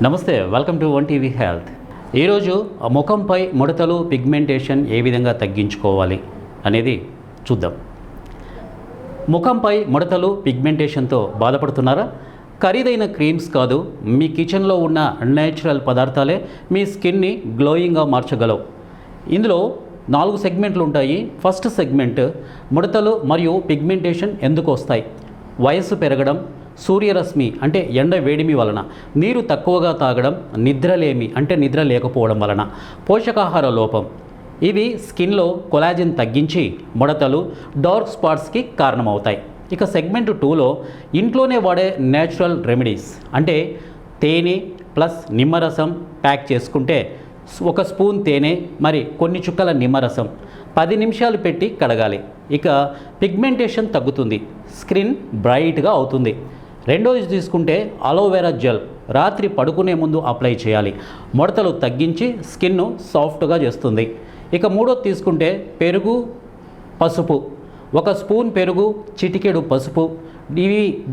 నమస్తే, welcome to one TV health. ఈరోజు ముఖంపై ముడతలు, పిగ్మెంటేషన్ ఏ విధంగా తగ్గించుకోవాలి అనేది చూద్దాం. ముఖంపై ముడతలు, పిగ్మెంటేషన్తో బాధపడుతున్నారా? ఖరీదైన క్రీమ్స్ కాదు, మీ కిచెన్లో ఉన్న నేచురల్ పదార్థాలే మీ స్కిన్ని గ్లోయింగ్గా మార్చగలవు. ఇందులో 4 సెగ్మెంట్లు ఉంటాయి. ఫస్ట్ సెగ్మెంట్ ముడతలు మరియు పిగ్మెంటేషన్ ఎందుకు వస్తాయి. వయస్సు పెరగడం, సూర్యరశ్మి అంటే ఎండ వేడిమి వలన, నీరు తక్కువగా తాగడం, నిద్రలేమి అంటే నిద్ర లేకపోవడం వలన, పోషకాహార లోపం, ఇవి స్కిన్లో కొలాజిన్ తగ్గించి ముడతలు, డార్క్ స్పాట్స్కి కారణమవుతాయి. ఇక సెగ్మెంట్ 2లో ఇంట్లోనే వాడే నేచురల్ రెమెడీస్ అంటే తేనె ప్లస్ నిమ్మరసం ప్యాక్ చేసుకుంటే, 1 స్పూన్ తేనె మరి కొన్ని చుక్కల నిమ్మరసం 10 నిమిషాలు పెట్టి కడగాలి. ఇక పిగ్మెంటేషన్ తగ్గుతుంది, స్కిన్ బ్రైట్గా అవుతుంది. రెండోది తీసుకుంటే అలోవెరా జెల్ రాత్రి పడుకునే ముందు అప్లై చేయాలి. ముడతలు తగ్గించి స్కిన్ను సాఫ్ట్గా చేస్తుంది. ఇక మూడోది తీసుకుంటే పెరుగు, పసుపు, 1 స్పూన్ పెరుగు, చిటికెడు పసుపు,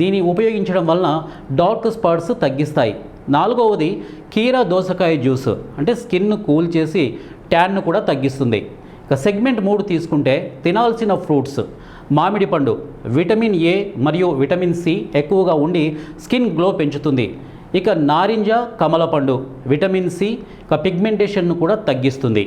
దీన్ని ఉపయోగించడం వలన డార్క్ స్పాట్స్ తగ్గిస్తాయి. నాలుగవది కీరా దోసకాయ జ్యూస్ అంటే స్కిన్ను కూల్ చేసి ట్యాన్ను కూడా తగ్గిస్తుంది. ఇక సెగ్మెంట్ 3 తీసుకుంటే తినాల్సిన ఫ్రూట్స్, మామిడి పండు విటమిన్ ఏ మరియు విటమిన్ సి ఎక్కువగా ఉండి స్కిన్ గ్లో పెంచుతుంది. ఇక నారింజ, కమల పండు విటమిన్ సి పిగ్మెంటేషన్ను కూడా తగ్గిస్తుంది.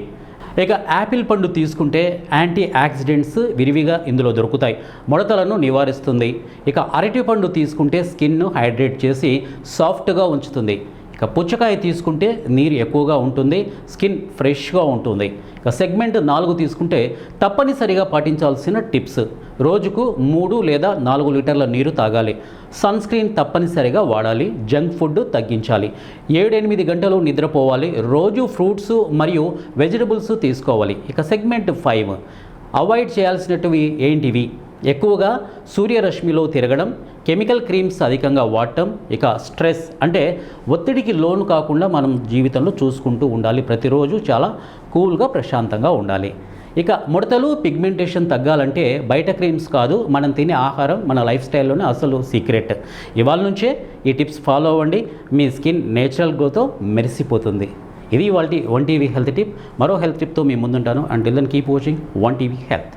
ఇక యాపిల్ పండు తీసుకుంటే యాంటీ ఆక్సిడెంట్స్ విరివిగా ఇందులో దొరుకుతాయి, ముడతలను నివారిస్తుంది. ఇక అరటి పండు తీసుకుంటే స్కిన్ను హైడ్రేట్ చేసి సాఫ్ట్గా ఉంచుతుంది. ఇక పుచ్చకాయ తీసుకుంటే నీరు ఎక్కువగా ఉంటుంది, స్కిన్ ఫ్రెష్గా ఉంటుంది. ఇక సెగ్మెంట్ 4 తీసుకుంటే తప్పనిసరిగా పాటించాల్సిన టిప్స్: రోజుకు 3 లేదా 4 లీటర్ల నీరు తాగాలి, సన్ స్క్రీన్ తప్పనిసరిగా వాడాలి, జంక్ ఫుడ్ తగ్గించాలి, 7-8 గంటలు నిద్రపోవాలి, రోజు ఫ్రూట్స్ మరియు వెజిటబుల్స్ తీసుకోవాలి. ఇక సెగ్మెంట్ 5 అవాయిడ్ చేయాల్సినవి ఏంటివి? ఎక్కువగా సూర్యరశ్మిలో తిరగడం, కెమికల్ క్రీమ్స్ అధికంగా వాడటం, ఇక స్ట్రెస్ అంటే ఒత్తిడికి లోను కాకుండా మనం జీవితంలో చూసుకుంటూ ఉండాలి. ప్రతిరోజు చాలా కూల్గా ప్రశాంతంగా ఉండాలి. ఇక ముడతలు, పిగ్మెంటేషన్ తగ్గాలంటే బయట క్రీమ్స్ కాదు, మనం తినే ఆహారం, మన లైఫ్ స్టైల్లోనే అసలు సీక్రెట్. ఇవాళ నుంచే ఈ టిప్స్ ఫాలో అవ్వండి, మీ స్కిన్ నేచురల్ గ్లోతో మెరిసిపోతుంది. ఇది ఇవాల్టి వన్ టీవీ హెల్త్ టిప్. మరో హెల్త్ టిప్తో మీ ముందుంటాను. Until then keep watching one TV health.